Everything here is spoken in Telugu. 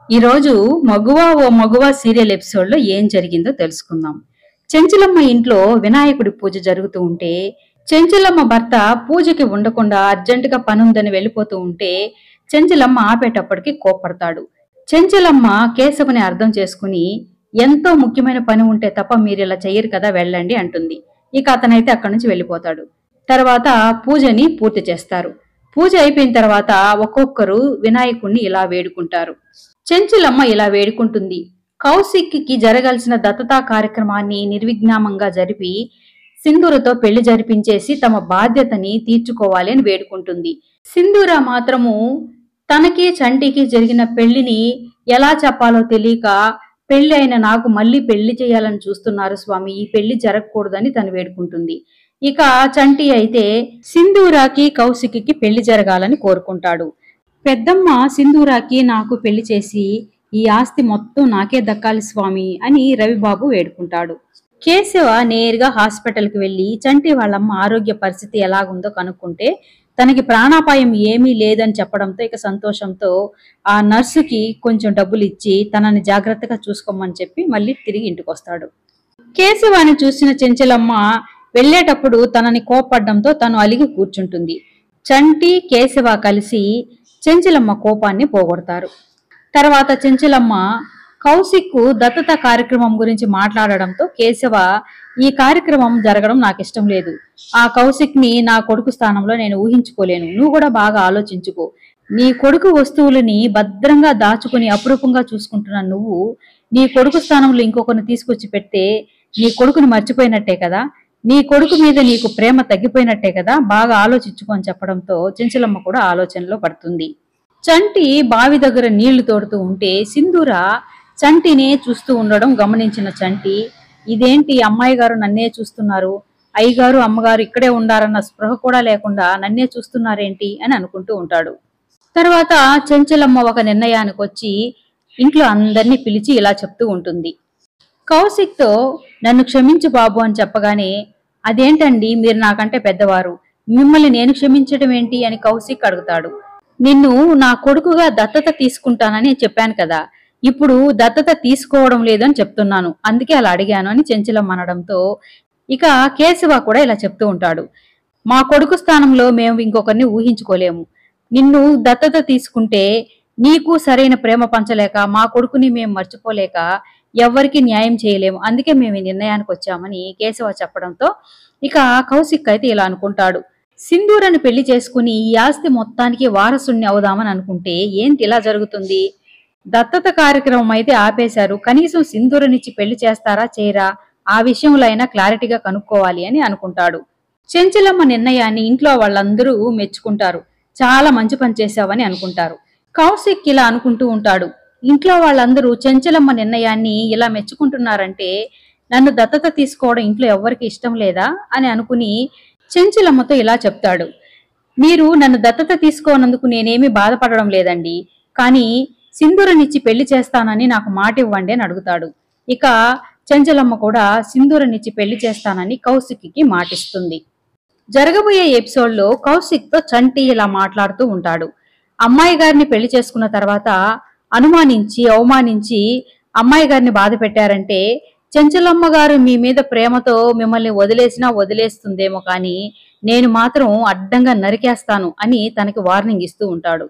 ఈరోజు మగువ ఓ మగువ సీరియల్ ఎపిసోడ్ లో ఏం జరిగిందో తెలుసుకుందాం. చెంచలమ్మ ఇంట్లో వినాయకుడి పూజ జరుగుతూ ఉంటే చెంచలమ్మ భర్త పూజకి ఉండకుండా అర్జెంటుగా పనుందని వెళ్ళిపోతూ ఉంటే చెంచలమ్మ ఆపేటప్పటికి కోప్పడతాడు. చెంచలమ్మ కేశవుని అర్థం చేసుకుని ఎంతో ముఖ్యమైన పని ఉంటే తప్ప మీరు ఇలా చెయ్యరు కదా, వెళ్ళండి అంటుంది. ఇక అతనైతే అక్కడి నుంచి వెళ్ళిపోతాడు. తర్వాత పూజని పూర్తి చేస్తారు. పూజ అయిపోయిన తర్వాత ఒక్కొక్కరు వినాయకుణ్ణి ఇలా వేడుకుంటారు. చెంచులమ్మ ఇలా వేడుకుంటుంది. కౌశిక్కి జరగాల్సిన దత్తతా కార్యక్రమాన్ని నిర్విఘ్నంగా జరిపి సింధూరతో పెళ్లి జరిపించేసి తమ బాధ్యతని తీర్చుకోవాలి అని వేడుకుంటుంది. సింధూర మాత్రము తనకి చంటికి జరిగిన పెళ్లిని ఎలా చెప్పాలో తెలియక పెళ్లి అయిన నాకు మళ్ళీ పెళ్లి చేయాలని చూస్తున్నారు స్వామి, ఈ పెళ్లి జరగకూడదని తను వేడుకుంటుంది. ఇక చంటి అయితే సింధూరాకి కౌశిక్కి పెళ్లి జరగాలని కోరుకుంటాడు. పెద్దమ్మ సింధూరాకి నాకు పెళ్లి చేసి ఈ ఆస్తి మొత్తం నాకే దక్కాలి స్వామి అని రవిబాబు వేడుకుంటాడు. కేశవ నేరుగా హాస్పిటల్కి వెళ్లి చంటి వాళ్ళమ్మ ఆరోగ్య పరిస్థితి ఎలాగుందో కనుక్కుంటే తనకి ప్రాణాపాయం ఏమీ లేదని చెప్పడంతో ఇక సంతోషంతో ఆ నర్సుకి కొంచెం డబ్బులు ఇచ్చి తనని జాగ్రత్తగా చూసుకోమని చెప్పి మళ్ళీ తిరిగి ఇంటికి వస్తాడు. కేశవాన్ని చూసిన చెంచలమ్మ వెళ్లేటప్పుడు తనని కోపడ్డంతో తను అలిగి కూర్చుంటుంది. చంటి కేశవ కలిసి చెంచలమ్మ కోపాన్ని పోగొడతారు. తర్వాత చెంచలమ్మ కౌశిక్కు దత్తత కార్యక్రమం గురించి మాట్లాడడంతో కేశవ ఈ కార్యక్రమం జరగడం నాకు ఇష్టం లేదు, ఆ కౌశిక్ ని నా కొడుకు స్థానంలో నేను ఊహించుకోలేను, నువ్వు కూడా బాగా ఆలోచించుకో, నీ కొడుకు వస్తువులని భద్రంగా దాచుకుని అపురూపంగా చూసుకుంటున్న నువ్వు నీ కొడుకు స్థానంలో ఇంకొకరిని తీసుకొచ్చి పెడితే నీ కొడుకుని మర్చిపోయినట్టే కదా, నీ కొడుకు మీద నీకు ప్రేమ తగ్గిపోయినట్టే కదా, బాగా ఆలోచించుకో అని చెప్పడంతో చెంచలమ్మ కూడా ఆలోచనలో పడుతుంది. చంటి బావి దగ్గర నీళ్లు తోడుతూ ఉంటే సింధూర చంటినే చూస్తూ ఉండడం గమనించిన చంటి, ఇదేంటి అమ్మాయి గారు నన్నే చూస్తున్నారు, అయ్యగారు అమ్మగారు ఇక్కడే ఉండారన్న స్పృహ కూడా లేకుండా నన్నే చూస్తున్నారేంటి అని అనుకుంటూ ఉంటాడు. తర్వాత చెంచలమ్మ ఒక నిర్ణయానికి వచ్చి ఇంట్లో అందరినీ పిలిచి ఇలా చెప్తూ ఉంటుంది. కౌశిక్తో నన్ను క్షమించు బాబు అని చెప్పగానే, అదేంటండి మీరు నాకంటే పెద్దవారు, మిమ్మల్ని నేను క్షమించడం ఏంటి అని కౌశిక్ అడుగుతాడు. నిన్ను నా కొడుకుగా దత్తత తీసుకుంటానని చెప్పాను కదా, ఇప్పుడు దత్తత తీసుకోవడం లేదని చెప్తున్నాను, అందుకే అలా అడిగాను అని చెంచలమ్మ అనడంతో ఇక కేశవ కూడా ఇలా చెప్తూ ఉంటాడు. మా కొడుకు స్థానంలో మేము ఇంకొకరిని ఊహించుకోలేము, నిన్ను దత్తత తీసుకుంటే నీకు సరైన ప్రేమ పంచలేక మా కొడుకుని మేము మర్చిపోలేక ఎవ్వరికి న్యాయం చేయలేము, అందుకే మేము ఈ నిర్ణయానికి వచ్చామని కేశవ చెప్పడంతో ఇక కౌశిక్ అయితే ఇలా అనుకుంటాడు. సింధూరని పెళ్లి చేసుకుని ఈ ఆస్తి మొత్తానికి వారసుణ్ణి అవుదామని అనుకుంటే ఏంటి ఇలా జరుగుతుంది, దత్తత కార్యక్రమం అయితే ఆపేశారు, కనీసం సింధూరనిచ్చి పెళ్లి చేస్తారా చేయరా ఆ విషయంలో అయినా క్లారిటీగా కనుక్కోవాలి అని అనుకుంటాడు. చెంచలమ్మ నిర్ణయాన్ని ఇంట్లో వాళ్ళందరూ మెచ్చుకుంటారు, చాలా మంచి పని చేశావని అనుకుంటారు. కౌశిక్ ఇలా అనుకుంటూ ఉంటాడు, ఇంట్లో వాళ్ళందరూ చెంచలమ్మ నిర్ణయాన్ని ఇలా మెచ్చుకుంటున్నారంటే నన్ను దత్తత తీసుకోవడం ఇంట్లో ఎవ్వరికి ఇష్టం లేదా అని అనుకుని చెంచలమ్మతో ఇలా చెప్తాడు. మీరు నన్ను దత్తత తీసుకోనందుకు నేనేమీ బాధపడడం లేదండి, కానీ సింధూరనిచ్చి పెళ్లి చేస్తానని నాకు మాట ఇవ్వండి అని అడుగుతాడు. ఇక చెంచలమ్మ కూడా సింధూరనిచ్చి పెళ్లి చేస్తానని కౌశిక్కి మాటిస్తుంది. జరగబోయే ఎపిసోడ్లో కౌశిక్తో చంటి ఇలా మాట్లాడుతూ ఉంటాడు. అమ్మాయి గారిని పెళ్లి చేసుకున్న తర్వాత అనుమానించి అవమానించి అమ్మాయి గారిని బాధ పెట్టారంటే చెంచలమ్మ గారు మీ మీద ప్రేమతో మిమ్మల్ని వదిలేసినా వదిలేస్తుందేమో, కానీ నేను మాత్రం అడ్డంగా నరికేస్తాను అని తనకి వార్నింగ్ ఇస్తూ ఉంటాడు.